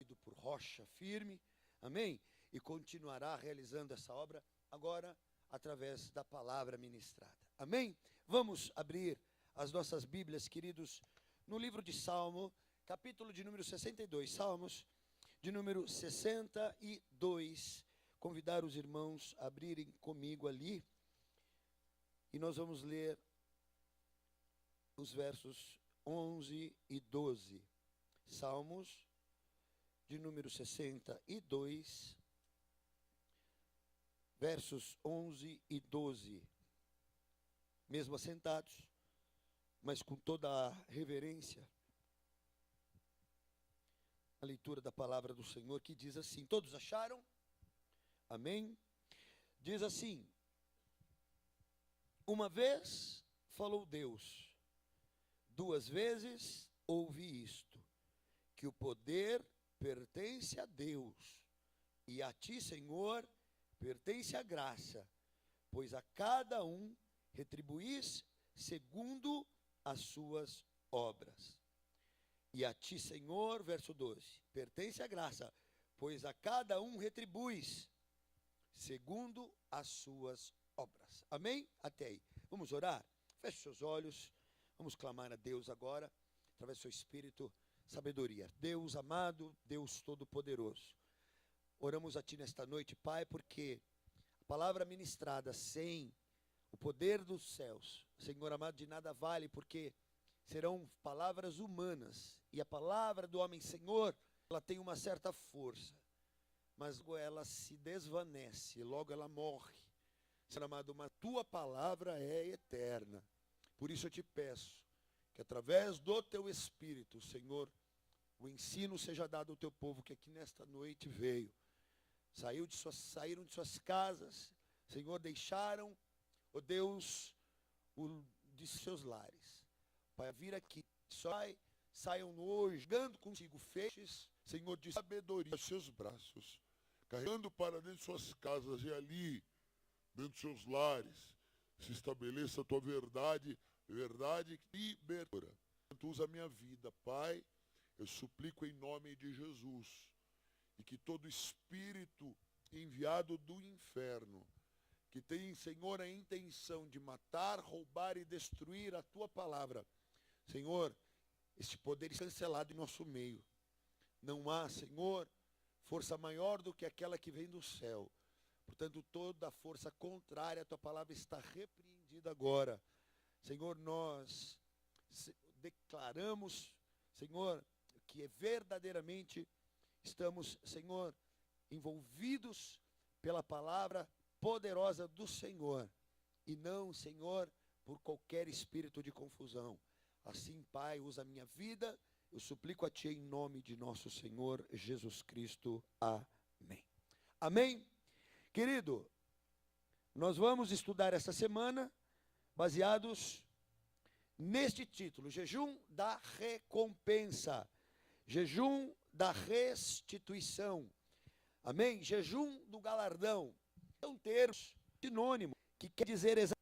por rocha firme, amém? E continuará realizando essa obra agora através da palavra ministrada, amém? Vamos abrir as nossas Bíblias, queridos, no livro de Salmo, capítulo de número 62, Salmos de número 62, convidar os irmãos a abrirem comigo ali, e nós vamos ler os versos 11 e 12, Salmos de número 62, versos 11 e 12, mesmo assentados, mas com toda a reverência, a leitura da palavra do Senhor, que diz assim, todos acharam? Amém? Diz assim, uma vez falou Deus, duas vezes ouvi isto, que o poder pertence a Deus, e a ti, Senhor, pertence a graça, pois a cada um retribuís segundo as suas obras. E a ti, Senhor, verso 12, pertence a graça, pois a cada um retribuis segundo as suas obras. Amém? Até aí. Vamos orar? Feche seus olhos, vamos clamar a Deus agora, através do seu Espírito, sabedoria. Deus amado, Deus todo-poderoso, oramos a ti nesta noite, Pai, porque a palavra ministrada sem o poder dos céus, Senhor amado, de nada vale, porque serão palavras humanas, e a palavra do homem, Senhor, ela tem uma certa força, mas logo ela se desvanece, logo ela morre. Senhor amado, mas tua palavra é eterna. Por isso eu te peço que através do teu Espírito, Senhor, o ensino seja dado ao teu povo que aqui nesta noite veio. Saíram de suas casas, Senhor, deixaram, ó Deus, de seus lares. Pai, vir aqui, saiam hoje, jogando consigo feixes, Senhor, de sabedoria aos seus braços, carregando para dentro de suas casas e ali, dentro de seus lares, se estabeleça a tua verdade libertadora. Tu usa a minha vida, Pai, eu suplico em nome de Jesus, e que todo espírito enviado do inferno, que tem, Senhor, a intenção de matar, roubar e destruir a tua palavra, Senhor, este poder é cancelado em nosso meio. Não há, Senhor, força maior do que aquela que vem do céu. Portanto, toda força contrária à tua palavra está repreendida agora. Senhor, nós declaramos, Senhor, que verdadeiramente estamos, Senhor, envolvidos pela palavra poderosa do Senhor, e não, Senhor, por qualquer espírito de confusão. Assim, Pai, usa a minha vida, eu suplico a Ti em nome de nosso Senhor Jesus Cristo. Amém. Amém? Querido, nós vamos estudar essa semana, baseados neste título, jejum da recompensa, jejum da restituição, amém? Jejum do galardão, é um termo sinônimo, que quer dizer exatamente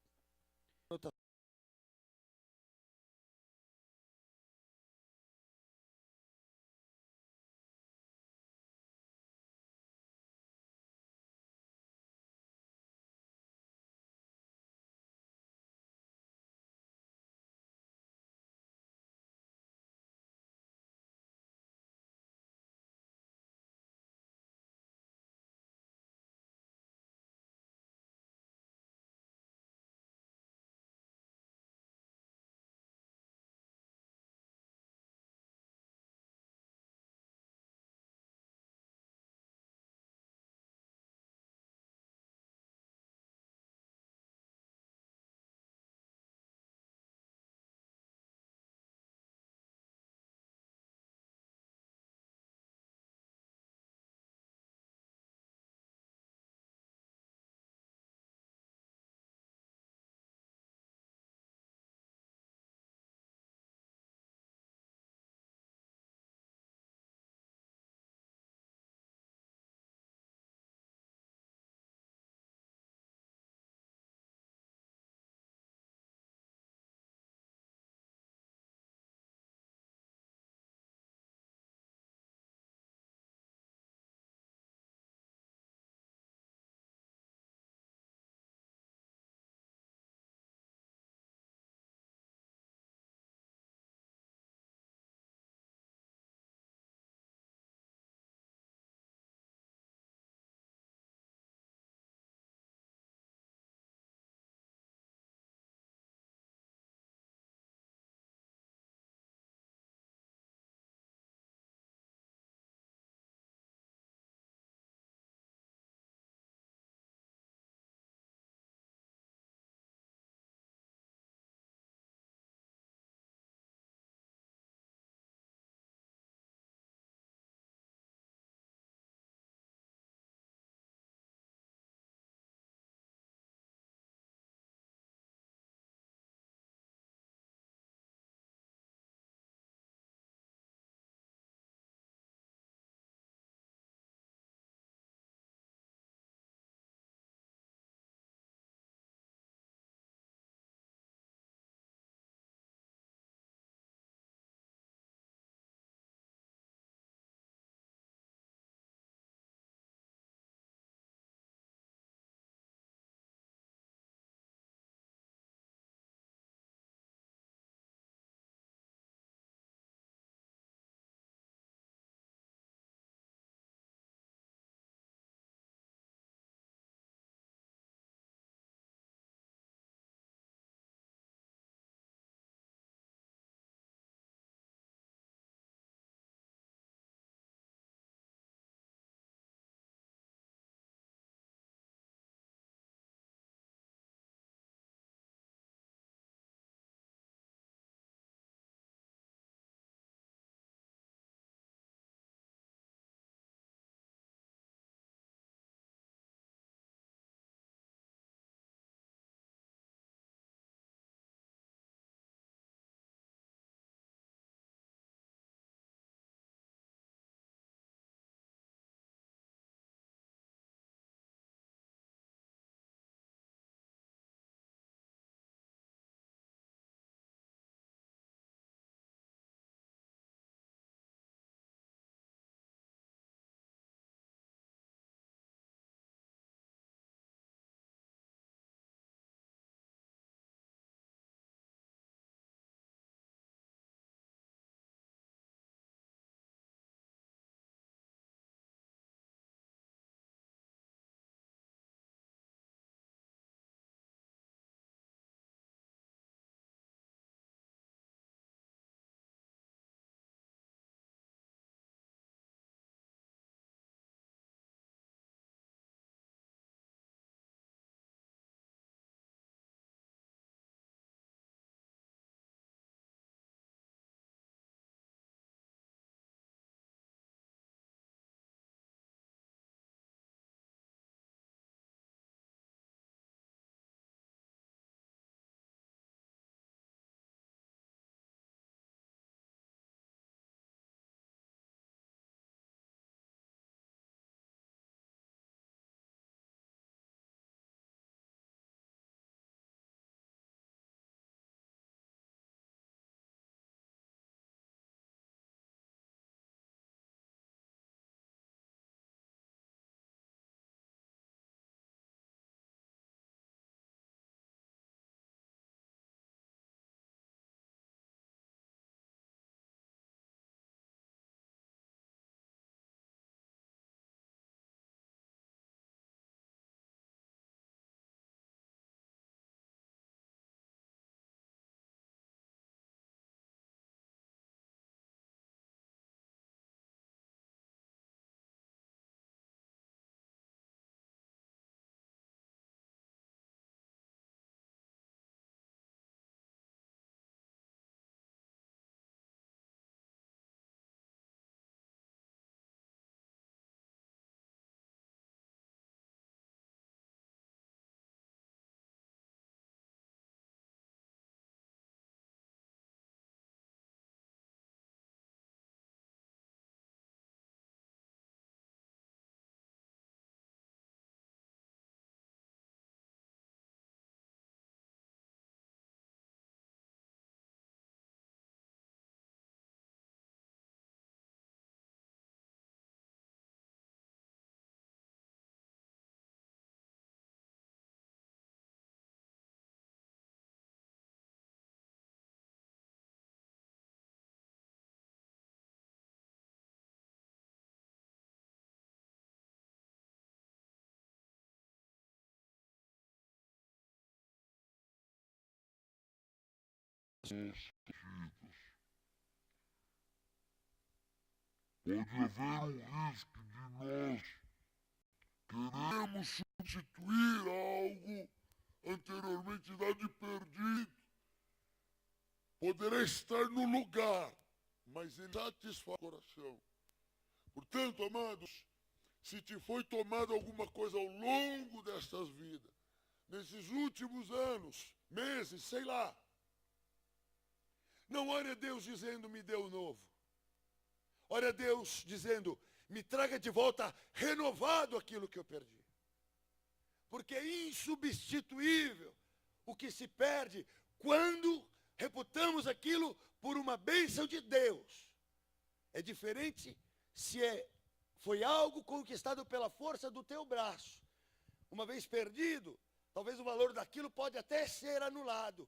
vidas. Pode haver um risco de nós queremos substituir algo anteriormente dado perdido. Poderá estar no lugar, mas ele satisfaz o coração. Portanto, amados, se te foi tomado alguma coisa ao longo destas vidas, nesses últimos anos, meses, sei lá, não ore a Deus dizendo, me dê o novo. Ore a Deus dizendo, me traga de volta renovado aquilo que eu perdi. Porque é insubstituível o que se perde quando reputamos aquilo por uma bênção de Deus. É diferente se foi algo conquistado pela força do teu braço. Uma vez perdido, talvez o valor daquilo pode até ser anulado.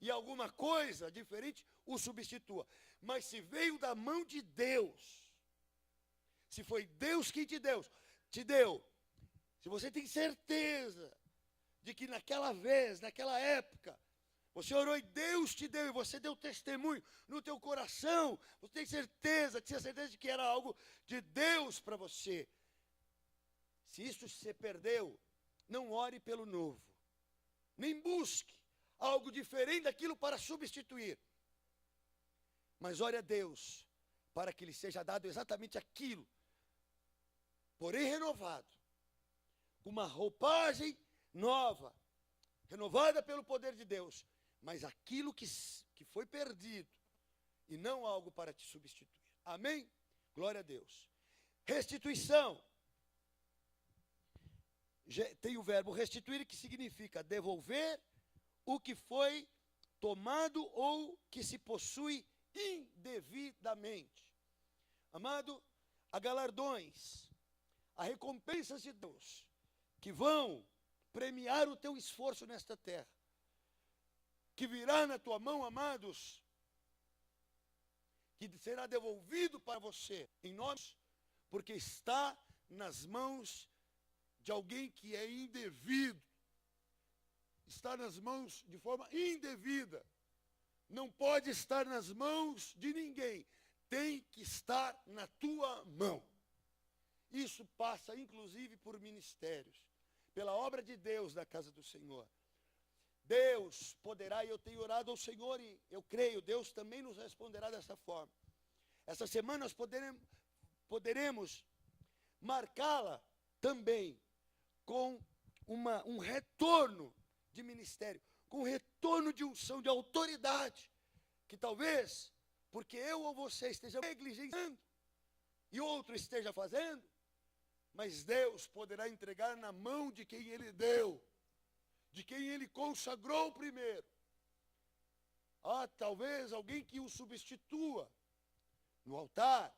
E alguma coisa diferente o substitua. Mas se veio da mão de Deus, se foi Deus que te deu, se você tem certeza de que naquela vez, naquela época, você orou e Deus te deu, e você deu testemunho no teu coração, você tem certeza, tinha certeza de que era algo de Deus para você. Se isso se perdeu, não ore pelo novo, nem busque algo diferente daquilo para substituir. Mas ore a Deus para que lhe seja dado exatamente aquilo, porém renovado, com uma roupagem nova, renovada pelo poder de Deus, mas aquilo que foi perdido, e não algo para te substituir. Amém? Glória a Deus. Restituição. Tem o verbo restituir, que significa devolver o que foi tomado ou que se possui indevidamente. Amado, há galardões, há recompensas de Deus que vão premiar o teu esforço nesta terra, que virá na tua mão, amados, que será devolvido para você em nós, porque está nas mãos de alguém que é indevido, está nas mãos de forma indevida, não pode estar nas mãos de ninguém, tem que estar na tua mão. Isso passa inclusive por ministérios, pela obra de Deus na casa do Senhor. Deus poderá, e eu tenho orado ao Senhor, e eu creio, Deus também nos responderá dessa forma. Essa semana nós poderemos marcá-la também com um retorno de ministério, com retorno de unção, de autoridade, que talvez, porque eu ou você esteja negligenciando, e outro esteja fazendo, mas Deus poderá entregar na mão de quem Ele deu, de quem Ele consagrou primeiro. Talvez alguém que o substitua no altar,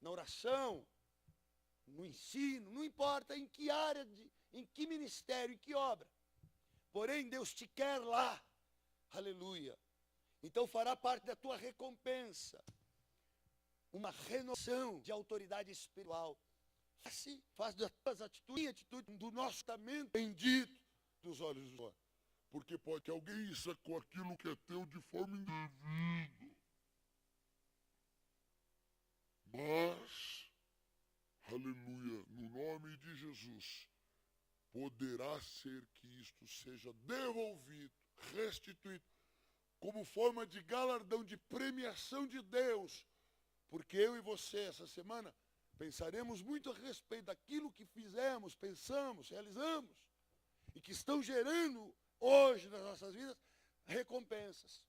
na oração, no ensino, não importa em que área, em que ministério, em que obra. Porém, Deus te quer lá. Aleluia. Então fará parte da tua recompensa uma renovação de autoridade espiritual. Faz das tuas atitudes, do nosso tratamento bendito dos olhos do Senhor. Porque pode que alguém isso com aquilo que é teu de forma indevida. Mas, aleluia, no nome de Jesus, poderá ser que isto seja devolvido, restituído, como forma de galardão, de premiação de Deus. Porque eu e você, essa semana, pensaremos muito a respeito daquilo que fizemos, pensamos, realizamos, e que estão gerando hoje nas nossas vidas recompensas,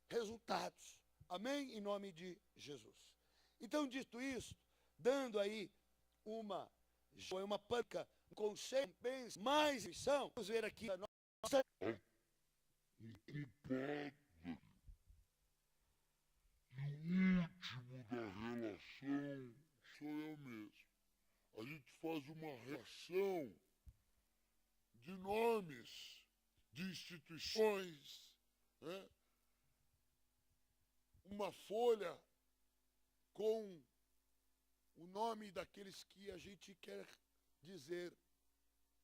resultados. Amém? Em nome de Jesus. Então, dito isso, dando aí uma panca, um conceito, mais missão, vamos ver aqui a nossa... O culpado e o último da relação sou eu mesmo. A gente faz uma relação de nomes, de instituições, né? Uma folha com o nome daqueles que a gente quer dizer,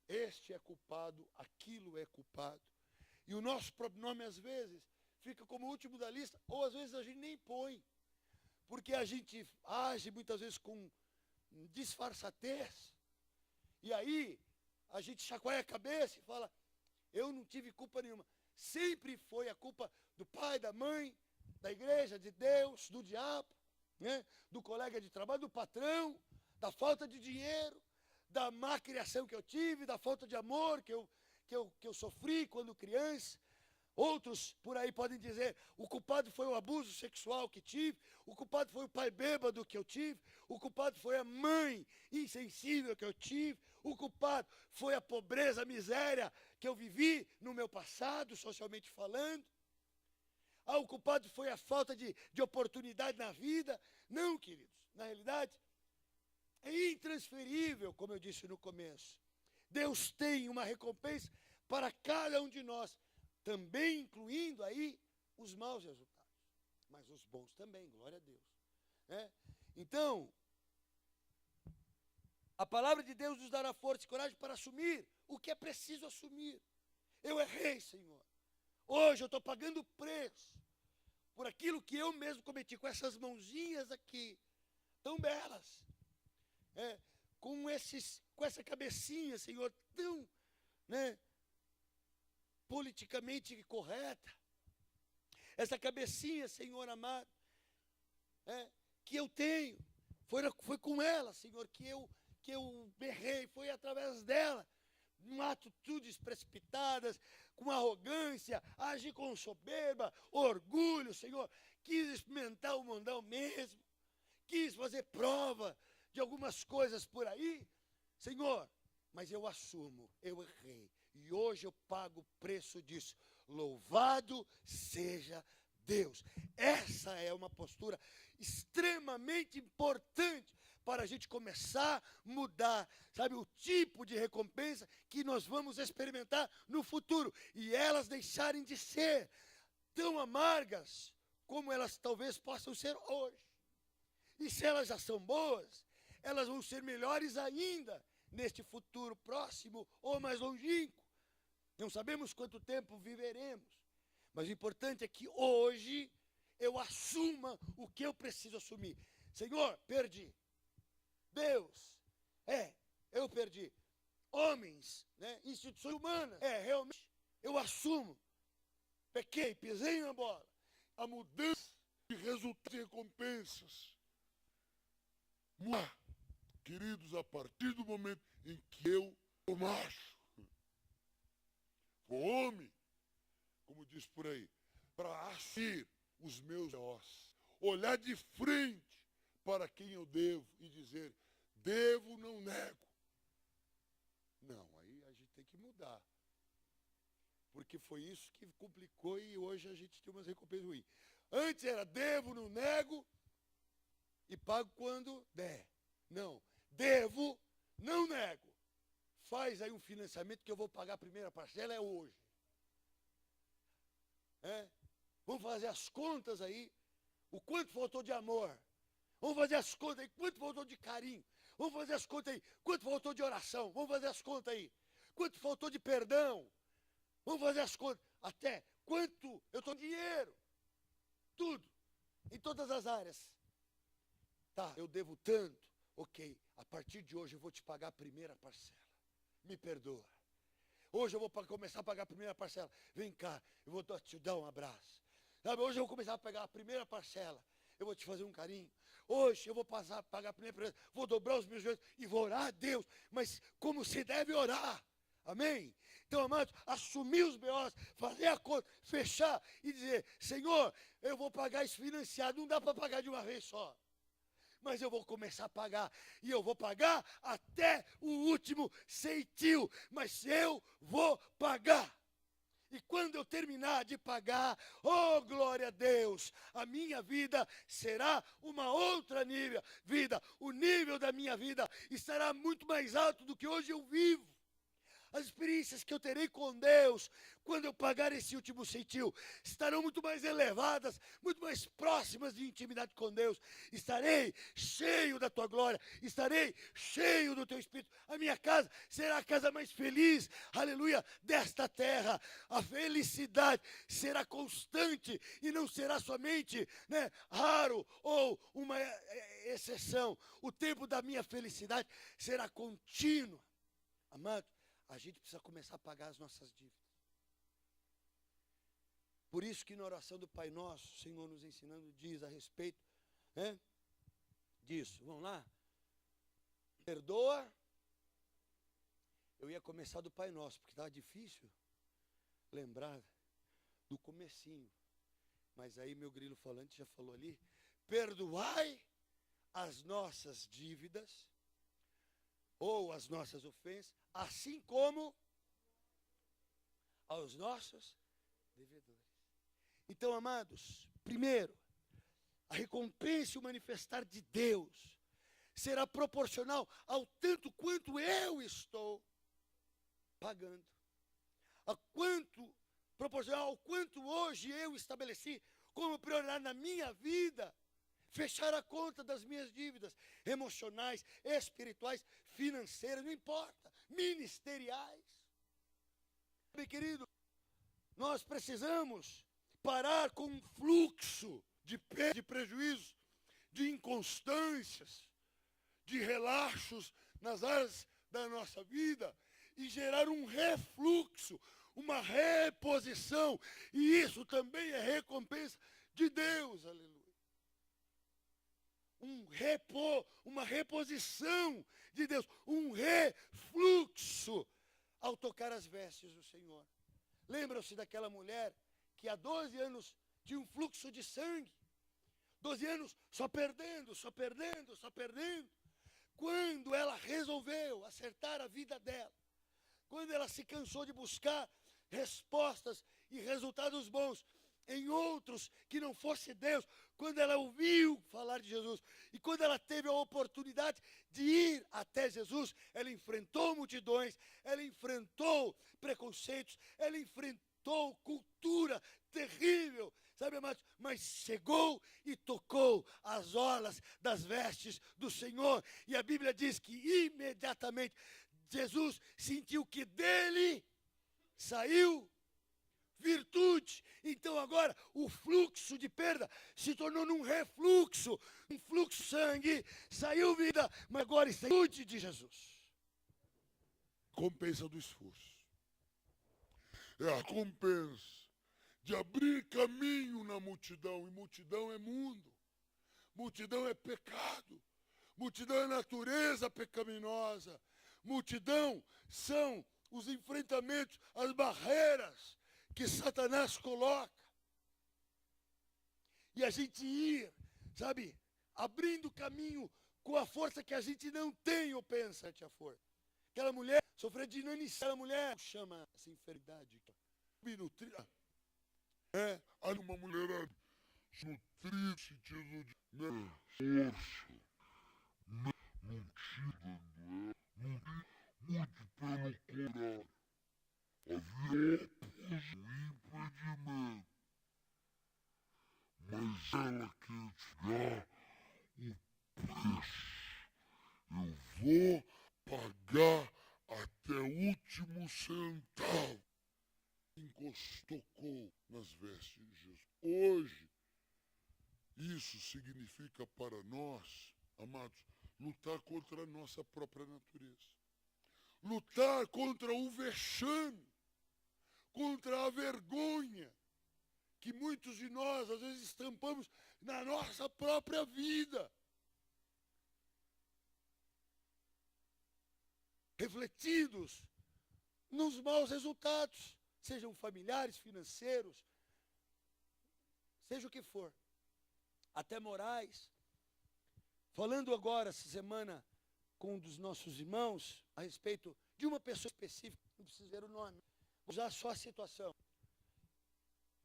este é culpado, aquilo é culpado. E o nosso próprio nome, às vezes, fica como último da lista, ou às vezes a gente nem põe, porque a gente age muitas vezes com disfarçatez, e aí a gente chacoalha a cabeça e fala, eu não tive culpa nenhuma. Sempre foi a culpa do pai, da mãe, da igreja, de Deus, do diabo, né? Do colega de trabalho, do patrão, da falta de dinheiro, da má criação que eu tive, da falta de amor que eu sofri quando criança. Outros por aí podem dizer, o culpado foi o abuso sexual que tive, o culpado foi o pai bêbado que eu tive, o culpado foi a mãe insensível que eu tive, o culpado foi a pobreza, a miséria que eu vivi no meu passado, socialmente falando. O culpado foi a falta de oportunidade na vida. Não, queridos, na realidade, é intransferível, como eu disse no começo. Deus tem uma recompensa para cada um de nós, também incluindo aí os maus resultados, mas os bons também, glória a Deus. Então, a palavra de Deus nos dará força e coragem para assumir o que é preciso assumir. Eu errei, Senhor. Hoje eu estou pagando o preço por aquilo que eu mesmo cometi, com essas mãozinhas aqui, tão belas, com essa cabecinha, Senhor, tão, politicamente correta, essa cabecinha, Senhor amado, que eu tenho, foi com ela, Senhor, que eu errei, foi através dela, em atitudes precipitadas, com arrogância, agi com soberba, orgulho, Senhor, quis experimentar o mundão mesmo, quis fazer prova de algumas coisas por aí, Senhor, mas eu assumo, eu errei, e hoje eu pago o preço disso. Louvado seja Deus. Essa é uma postura extremamente importante para a gente começar a mudar, sabe, o tipo de recompensa que nós vamos experimentar no futuro. E elas deixarem de ser tão amargas como elas talvez possam ser hoje. E se elas já são boas, elas vão ser melhores ainda neste futuro próximo ou mais longínquo. Não sabemos quanto tempo viveremos, mas o importante é que hoje eu assuma o que eu preciso assumir. Senhor, perdi. Deus, eu perdi. Homens, instituições humanas, realmente, eu assumo. Pequei, pisei na bola. A mudança de resultados e recompensas. Queridos, a partir do momento em que eu sou macho, o homem, como diz por aí, para assumir os meus ossos, olhar de frente para quem eu devo e dizer, devo, não nego. Não, aí a gente tem que mudar. Porque foi isso que complicou e hoje a gente tem umas recompensas ruins. Antes era devo, não nego e pago quando der. Não, devo, não nego. Faz aí um financiamento que eu vou pagar a primeira parcela hoje. Vamos fazer as contas aí, o quanto faltou de amor. Vamos fazer as contas aí, quanto faltou de carinho. Vamos fazer as contas aí, quanto faltou de oração. Vamos fazer as contas aí, quanto faltou de perdão. Vamos fazer as contas, até quanto eu estou de dinheiro. Tudo, em todas as áreas. Tá, eu devo tanto. Ok, a partir de hoje eu vou te pagar a primeira parcela. Me perdoa. Hoje eu vou começar a pagar a primeira parcela. Vem cá, eu vou te dar um abraço. Sabe, hoje eu vou começar a pagar a primeira parcela. Eu vou te fazer um carinho. Hoje eu vou passar a pagar a primeira parcela. Vou dobrar os meus joelhos e vou orar a Deus. Mas como se deve orar. Amém? Então, amados, assumir os B.O.s, fazer a conta, fechar e dizer, Senhor, eu vou pagar isso financiado. Não dá para pagar de uma vez só. Mas eu vou começar a pagar, e eu vou pagar até o último centil, mas eu vou pagar. E quando eu terminar de pagar, oh glória a Deus, a minha vida será uma outra vida, o nível da minha vida estará muito mais alto do que hoje eu vivo. as experiências que eu terei com Deus, quando eu pagar esse último centil, estarão muito mais elevadas, muito mais próximas de intimidade com Deus. Estarei cheio da tua glória, estarei cheio do teu Espírito. A minha casa será a casa mais feliz, aleluia, desta terra. A felicidade será constante e não será somente, raro ou uma exceção. O tempo da minha felicidade será contínuo. Amado, a gente precisa começar a pagar as nossas dívidas. Por isso que na oração do Pai Nosso, o Senhor nos ensinando diz a respeito disso. Vamos lá? Perdoa. Eu ia começar do Pai Nosso, porque estava difícil lembrar do comecinho. Mas aí meu grilo falante já falou ali. Perdoai as nossas dívidas ou as nossas ofensas, assim como aos nossos devedores. Então, amados, primeiro, a recompensa e o manifestar de Deus será proporcional ao tanto quanto eu estou pagando. Proporcional ao quanto hoje eu estabeleci como prioridade na minha vida, fechar a conta das minhas dívidas emocionais, espirituais, financeiras, não importa, ministeriais. Meu querido, nós precisamos parar com um fluxo de prejuízos, de inconstâncias, de relaxos nas áreas da nossa vida e gerar um refluxo, uma reposição. E isso também é recompensa de Deus, aleluia. Uma reposição de Deus, um refluxo ao tocar as vestes do Senhor. Lembram-se daquela mulher que há 12 anos tinha um fluxo de sangue, 12 anos só perdendo. Quando ela resolveu acertar a vida dela, quando ela se cansou de buscar respostas e resultados bons em outros que não fosse Deus, quando ela ouviu falar de Jesus e quando ela teve a oportunidade de ir até Jesus, ela enfrentou multidões, ela enfrentou preconceitos, ela enfrentou cultura terrível, sabe, amados? Mas chegou e tocou as orlas das vestes do Senhor, e a Bíblia diz que imediatamente Jesus sentiu que dele saiu virtude. Então agora o fluxo de perda se tornou num refluxo, um fluxo de sangue, saiu vida, mas agora está virtude de Jesus. Compensa do esforço. É a compensa de abrir caminho na multidão. E multidão é mundo. Multidão é pecado. Multidão é natureza pecaminosa. Multidão são os enfrentamentos, as barreiras que Satanás coloca. E a gente ir, sabe, abrindo caminho com a força que a gente não tem ou pensa a força. Aquela mulher sofreu de inanição, aquela mulher chama essa enfermidade. Há uma mulher nutrida, sentido de força, mantida, muito pelo contrário. Havia impedimento, mas ela quer tirar o preço. Eu vou pagar até o último centavo. Tocou nas vestes de Jesus. Hoje, isso significa para nós, amados, lutar contra a nossa própria natureza. Lutar contra o vexame, contra a vergonha que muitos de nós, às vezes, estampamos na nossa própria vida. Refletidos nos maus resultados, sejam familiares, financeiros, seja o que for, até morais. Falando agora, essa semana, com um dos nossos irmãos, a respeito de uma pessoa específica, não preciso ver o nome, vou usar só a situação.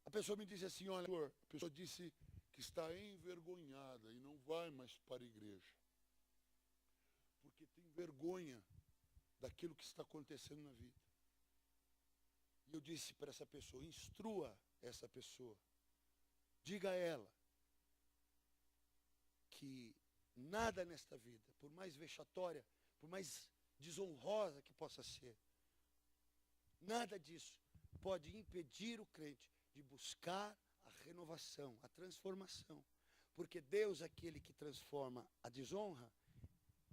A pessoa me disse assim, olha, a pessoa disse que está envergonhada e não vai mais para a igreja, porque tem vergonha daquilo que está acontecendo na vida. Eu disse para essa pessoa, instrua essa pessoa. Diga a ela que nada nesta vida, por mais vexatória, por mais desonrosa que possa ser, nada disso pode impedir o crente de buscar a renovação, a transformação. Porque Deus é aquele que transforma a desonra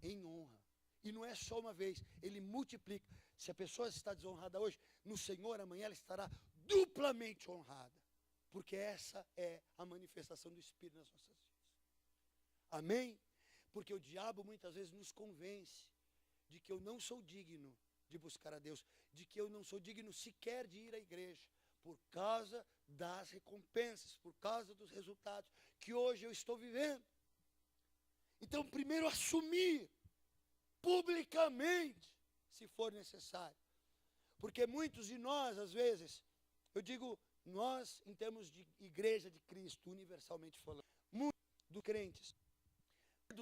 em honra. E não é só uma vez, Ele multiplica. Se a pessoa está desonrada hoje, no Senhor amanhã ela estará duplamente honrada. Porque essa é a manifestação do Espírito nas nossas vidas. Amém? Porque o diabo muitas vezes nos convence de que eu não sou digno de buscar a Deus, de que eu não sou digno sequer de ir à igreja, por causa das recompensas, por causa dos resultados que hoje eu estou vivendo. Então, primeiro assumir publicamente, se for necessário. Porque muitos de nós, às vezes, eu digo nós em termos de igreja de Cristo, universalmente falando, muitos dos crentes,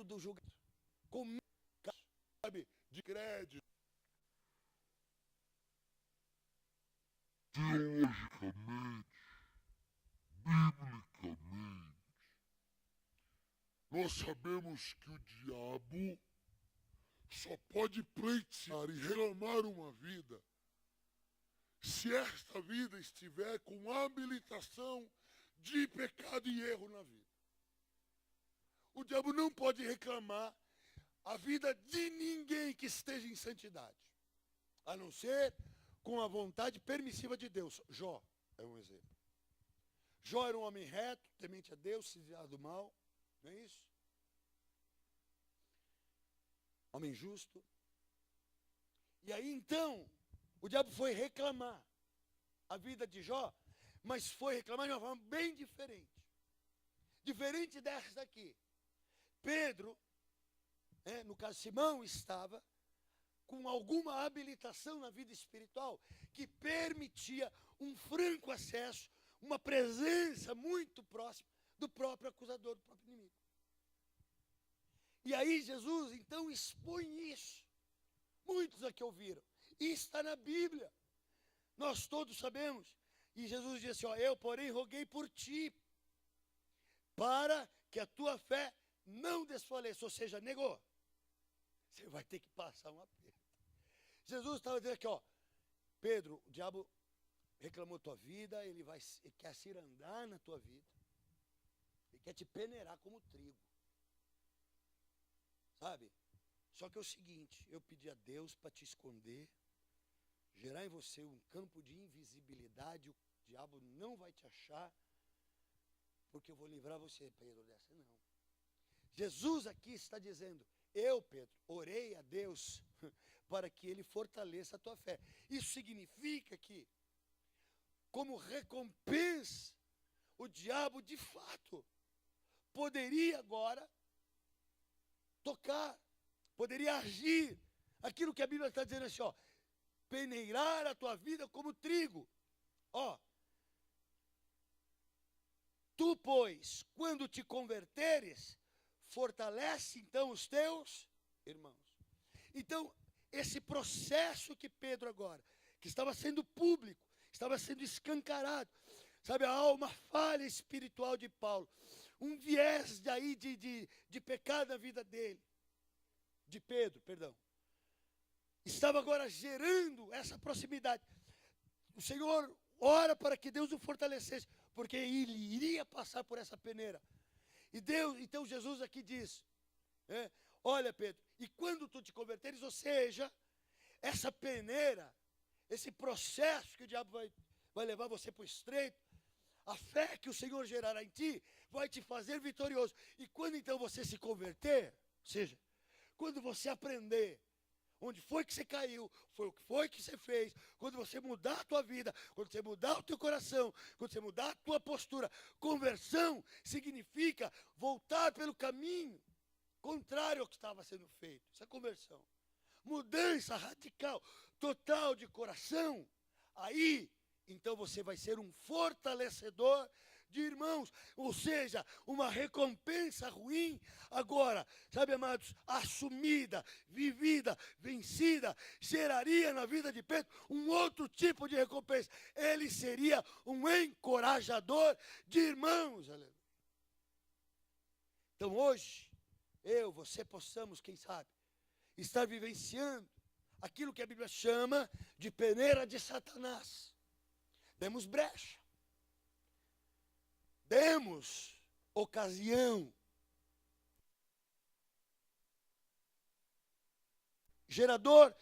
do julgamento, com medo, sabe, de crédito. Biblicamente, nós sabemos que o diabo só pode pleitear e reclamar uma vida se esta vida estiver com habilitação de pecado e erro na vida. O diabo não pode reclamar a vida de ninguém que esteja em santidade, a não ser com a vontade permissiva de Deus. Jó é um exemplo. Jó era um homem reto, temente a Deus, se desviava do mal, não é isso? Homem justo. E aí então, o diabo foi reclamar a vida de Jó, mas foi reclamar de uma forma bem diferente. Diferente dessa daqui. Pedro, no caso Simão, estava com alguma habilitação na vida espiritual que permitia um franco acesso, uma presença muito próxima do próprio acusador, do próprio inimigo. E aí Jesus então expõe isso. Muitos aqui ouviram. E está na Bíblia. Nós todos sabemos. E Jesus disse, eu porém roguei por ti, para que a tua fé não desfaleça, ou seja, negou. Você vai ter que passar um aperto. Jesus estava dizendo aqui, Pedro, o diabo reclamou tua vida, ele quer cirandar na tua vida. Ele quer te peneirar como trigo. Sabe? Só que é o seguinte, eu pedi a Deus para te esconder, gerar em você um campo de invisibilidade, o diabo não vai te achar, porque eu vou livrar você, Pedro, dessa. Não. Jesus aqui está dizendo, eu, Pedro, orei a Deus para que ele fortaleça a tua fé. Isso significa que, como recompensa, o diabo de fato poderia agora tocar, poderia agir, aquilo que a Bíblia está dizendo assim, peneirar a tua vida como trigo. Tu, pois, quando te converteres, fortalece então os teus irmãos. Então, esse processo que Pedro agora, que estava sendo público, estava sendo escancarado, sabe, há uma falha espiritual de Paulo, um viés daí de pecado na vida dele, de Pedro, perdão. Estava agora gerando essa proximidade. O Senhor ora para que Deus o fortalecesse, porque ele iria passar por essa peneira. E Deus, então Jesus aqui diz, olha Pedro, e quando tu te converteres, ou seja, essa peneira, esse processo que o diabo vai levar você para o estreito, a fé que o Senhor gerará em ti, vai te fazer vitorioso. E quando então você se converter, ou seja, quando você aprender onde foi que você caiu, o que foi que você fez, quando você mudar a tua vida, quando você mudar o teu coração, quando você mudar a tua postura, conversão significa voltar pelo caminho contrário ao que estava sendo feito. Isso é conversão. Mudança radical, total de coração. Aí, então você vai ser um fortalecedor de irmãos, ou seja, uma recompensa ruim, agora, sabe, amados, assumida, vivida, vencida, geraria na vida de Pedro um outro tipo de recompensa. Ele seria um encorajador de irmãos. Aleluia. Então hoje, eu, você possamos, quem sabe, estar vivenciando aquilo que a Bíblia chama de peneira de Satanás. Demos brecha. Demos ocasião. Gerador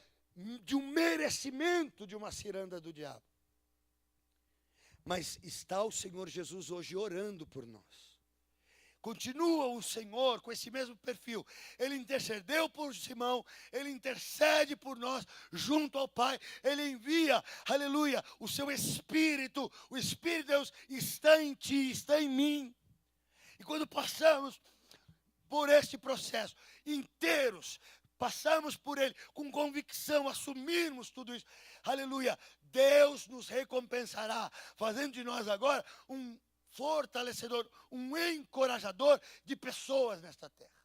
de um merecimento de uma ciranda do diabo. Mas está o Senhor Jesus hoje orando por nós. Continua o Senhor com esse mesmo perfil. Ele intercedeu por Simão, ele intercede por nós junto ao Pai. Ele envia, aleluia, o seu Espírito. O Espírito de Deus está em ti, está em mim. E quando passamos por este processo inteiros, passamos por ele com convicção, assumirmos tudo isso, aleluia, Deus nos recompensará, fazendo de nós agora um fortalecedor, um encorajador de pessoas nesta terra.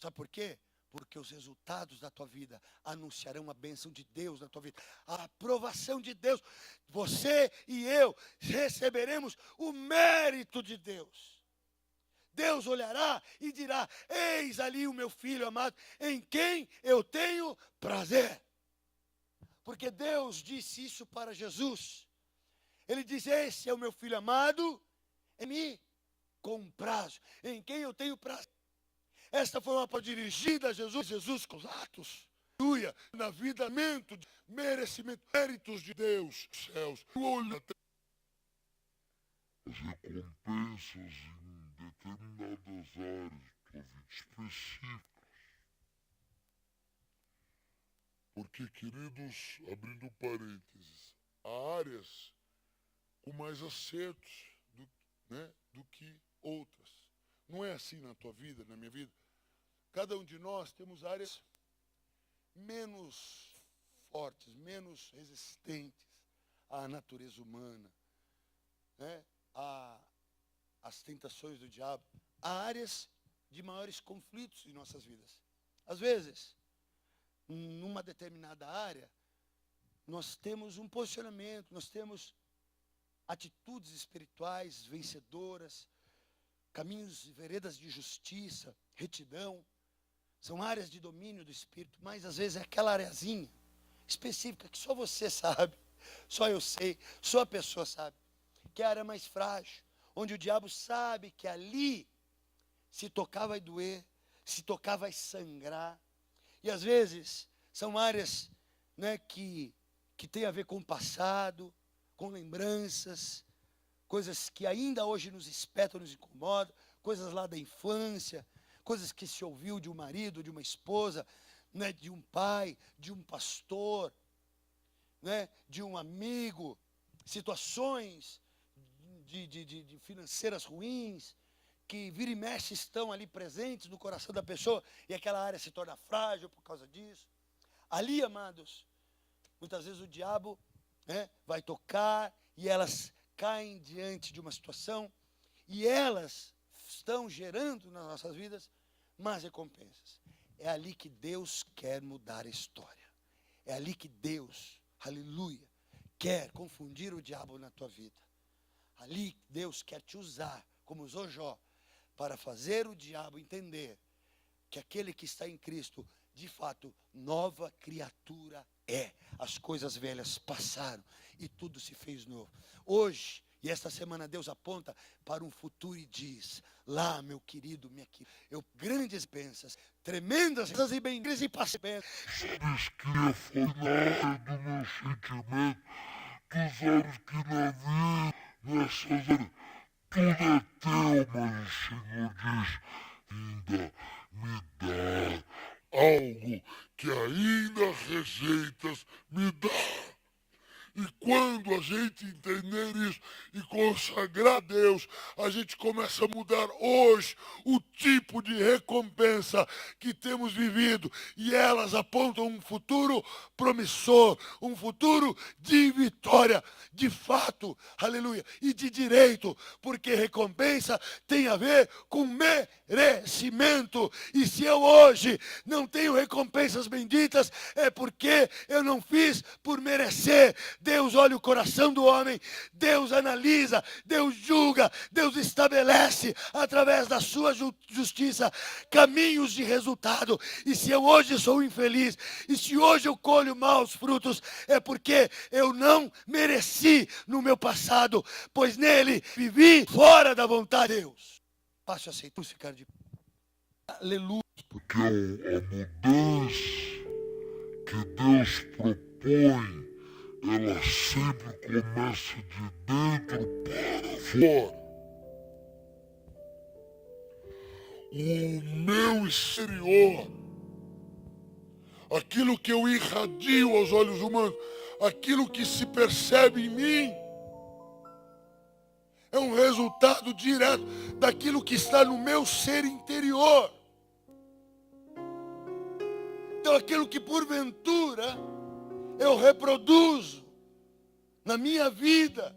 Sabe por quê? Porque os resultados da tua vida anunciarão a bênção de Deus na tua vida, a aprovação de Deus. Você e eu receberemos o mérito de Deus. Deus olhará e dirá: eis ali o meu filho amado, em quem eu tenho prazer. Porque Deus disse isso para Jesus. Ele diz: esse é o meu filho amado, em mim comprazo, em quem eu tenho prazer. Esta foi uma palavra dirigida a Jesus com os atos, aleluia, na vida, merecimento, méritos de Deus, céus, olha as recompensas em determinadas áreas da tua vida específicas. Porque, queridos, abrindo parênteses, há áreas com mais acertos do que outras. Não é assim na tua vida, na minha vida. Cada um de nós temos áreas menos fortes, menos resistentes à natureza humana, às tentações do diabo. Há áreas de maiores conflitos em nossas vidas. Às vezes, numa determinada área, nós temos um posicionamento, nós temos atitudes espirituais vencedoras, caminhos e veredas de justiça, retidão. São áreas de domínio do Espírito, mas às vezes é aquela areazinha específica que só você sabe, só eu sei, só a pessoa sabe, que é a área mais frágil, onde o diabo sabe que ali, se tocar vai doer, se tocar vai sangrar. E às vezes são áreas que tem a ver com o passado, com lembranças, coisas que ainda hoje nos espetam, nos incomodam, coisas lá da infância, coisas que se ouviu de um marido, de uma esposa, de um pai, de um pastor, de um amigo, situações de financeiras ruins, que vira e mexe estão ali presentes no coração da pessoa, e aquela área se torna frágil por causa disso. Ali, amados, muitas vezes o diabo vai tocar, e elas caem diante de uma situação, e elas estão gerando nas nossas vidas más recompensas. É ali que Deus quer mudar a história. É ali que Deus, aleluia, quer confundir o diabo na tua vida. Ali Deus quer te usar, como usou Jó, para fazer o diabo entender que aquele que está em Cristo, de fato, nova criatura é. As coisas velhas passaram e tudo se fez novo. Hoje, e esta semana, Deus aponta para um futuro e diz: lá, meu querido, minha querida, grandes bênças, tremendas e bem-vindas e passeios. Sabes que ia falar do meu sentimento, tu sabes que na vida, nessas áreas, tudo é teu, mas o Senhor diz: ainda me dá algo que ainda rejeitas, me dá. E quando a gente entender isso e consagrar a Deus, a gente começa a mudar hoje o tipo de recompensa que temos vivido. E elas apontam um futuro promissor, um futuro de vitória, de fato, aleluia, e de direito, porque recompensa tem a ver com merecimento. E se eu hoje não tenho recompensas benditas, é porque eu não fiz por merecer. Deus olha o coração do homem, Deus analisa, Deus julga, Deus estabelece através da sua justiça caminhos de resultado. E se eu hoje sou infeliz, e se hoje eu colho maus frutos, é porque eu não mereci no meu passado, pois nele vivi fora da vontade de Deus. Passo a aceitar ficar de pé. Aleluia. Porque a mudança que Deus propõe, ela sempre começa de dentro para fora. O meu exterior, aquilo que eu irradio aos olhos humanos, aquilo que se percebe em mim, é um resultado direto daquilo que está no meu ser interior. Então aquilo que porventura eu reproduzo na minha vida,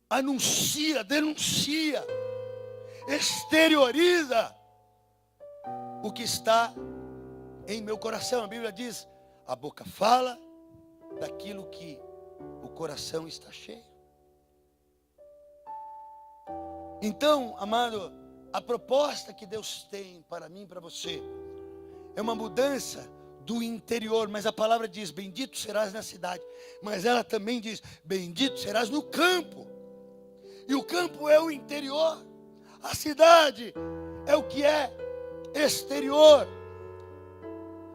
anuncia, denuncia, exterioriza o que está em meu coração. A Bíblia diz, a boca fala daquilo que o coração está cheio. Então, amado, a proposta que Deus tem para mim e para você é uma mudança do interior, mas a palavra diz, bendito serás na cidade, mas ela também diz, bendito serás no campo. E o campo é o interior, a cidade é o que é exterior.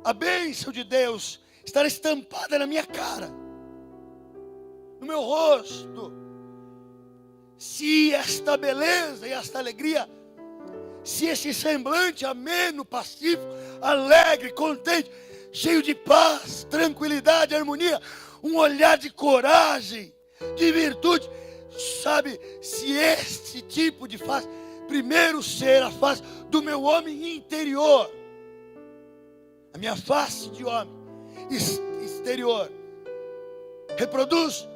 A bênção de Deus estará estampada na minha cara, no meu rosto. Se esta beleza e esta alegria, se esse semblante ameno, pacífico, alegre, contente, cheio de paz, tranquilidade, harmonia, um olhar de coragem, de virtude, sabe, se este tipo de face, primeiro ser a face do meu homem interior, a minha face de homem exterior, reproduz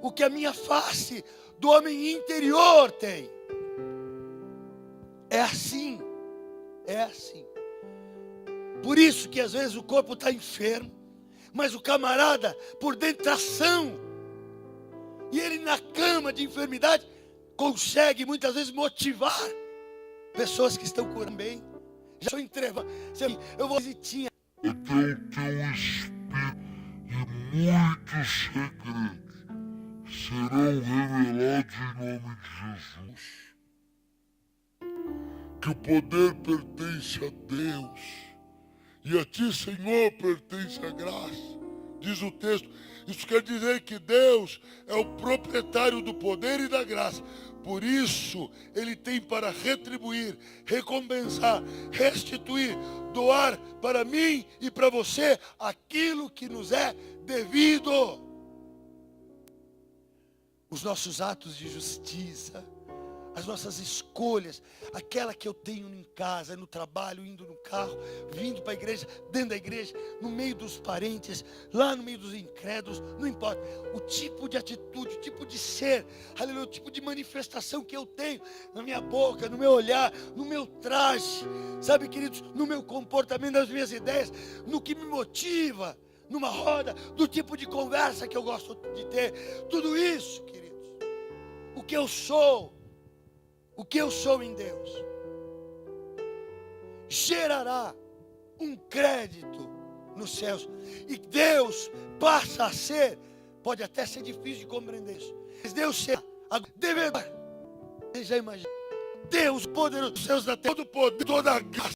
o que a minha face do homem interior tem. É assim, é assim. Por isso que às vezes o corpo está enfermo, mas o camarada por dentro está são. E ele na cama de enfermidade consegue muitas vezes motivar pessoas que estão curando bem. Já sou entreva, eu vou visitinha. É que o teu espírito e muitos segredos serão revelados em nome de Jesus. Que o poder pertence a Deus. E a ti, Senhor, pertence a graça. Diz o texto. Isso quer dizer que Deus é o proprietário do poder e da graça. Por isso, Ele tem para retribuir, recompensar, restituir, doar para mim e para você aquilo que nos é devido. Os nossos atos de justiça, as nossas escolhas, aquela que eu tenho em casa, no trabalho, indo no carro, vindo para a igreja, dentro da igreja, no meio dos parentes, lá no meio dos incrédulos, não importa. O tipo de atitude, o tipo de ser, aleluia, o tipo de manifestação que eu tenho na minha boca, no meu olhar, no meu traje, sabe, queridos, no meu comportamento, nas minhas ideias, no que me motiva, numa roda, do tipo de conversa que eu gosto de ter, tudo isso, queridos, o que eu sou em Deus, gerará um crédito nos céus. E Deus passa a ser, pode até ser difícil de compreender isso, mas Deus será, devedor. Você já imagina? Deus poderoso, Deus da terra, todo poder, toda a graça,